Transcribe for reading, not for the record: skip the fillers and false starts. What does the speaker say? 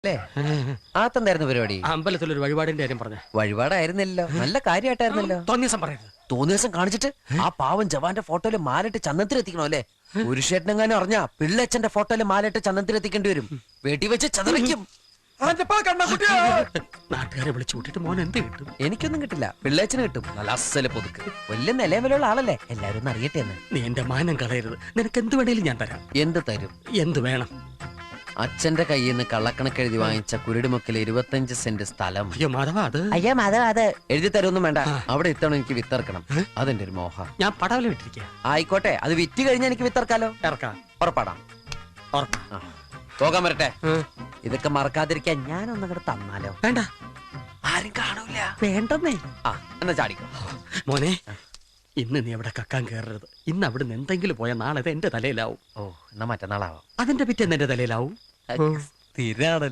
അല്ലേ ആത്തെന്തായിരുന്നു പരിപാടി? അമ്പലത്തിലൊരു വഴിപാടിന്റെ കാര്യം പറഞ്ഞ വഴിപാടായിരുന്നല്ലോ, നല്ല കാര്യമായിട്ടായിരുന്നല്ലോ. തോന്നിയസം പറയരുത്. തോന്നിയ ദിവസം കാണിച്ചിട്ട് ആ പാവം ജവാന്റെ ഫോട്ടോയില് മാലിട്ട് ചന്ദനത്തിലെത്തിക്കണോ അല്ലേ? പുരുഷേട്ടനെങ്ങാനും അറിഞ്ഞാ പിള്ളച്ചന്റെ ഫോട്ടോയില് മാലിട്ട് ചന്ദനത്തിലെത്തിക്കേണ്ടി വരും. വെടിവെച്ച് ചതറിക്കും. നാട്ടുകാരെ വിളിച്ചു കൂട്ടിട്ട് മോൻ എന്ത് കിട്ടും? എനിക്കൊന്നും കിട്ടില്ല, പിള്ളേച്ചന് കിട്ടും. നല്ല അസല് പൊതുക്ക്, വലിയ നിലവിലുള്ള ആളല്ലേ, എല്ലാരും ഒന്ന് അറിയട്ടെ എന്ന്. നീ എന്റെ മാനം കളയരുത്. നിനക്ക് എന്ത് വേണേലും ഞാൻ തരാം. എന്ത് തരും? എന്ത് വേണം? അച്ഛന്റെ കയ്യിൽ നിന്ന് കള്ളക്കണക്ക് എഴുതി വാങ്ങിച്ച കുരുടിമുക്കിൽ 25 സെന്റ് സ്ഥലം. അയ്യോ മാധവ, അത് അയ്യോ മാധവ, അത് എഴുതി തരുമൊന്നും വേണ്ട. അവിടെ ഇത്തവണ എനിക്ക് വിത്തറക്കണം, അതെന്റെ ഒരു മോഹ. ഞാൻ പടവല വിട്ടിരിക്കുക. ആയിക്കോട്ടെ, അത് വിറ്റ് കഴിഞ്ഞാൽ എനിക്ക് വിത്തറക്കാലോ. ഇറക്കാം. ഉറപ്പാടാം. പോകാൻ വരട്ടെ. ഇതൊക്കെ മറക്കാതിരിക്കാൻ ഞാനൊന്നും അങ്ങോട്ട് തന്നാലോ? വേണ്ട, ആരും കാണൂല. വേണ്ടെന്നേ. എന്നാ ചാടിക്കോ മോനെ. ഇന്ന് നീ അവിടെ കക്കാൻ കയറരുത്. ഇന്ന് അവിടുന്ന് എന്തെങ്കിലും പോയാൽ നാളെ എന്റെ തലയിലാവും. എന്നാ മറ്റന്നാളാവാം. അതിന്റെ പിറ്റേന്ന് എന്റെ തലയിലാവും. സ്ഥിരാണ്.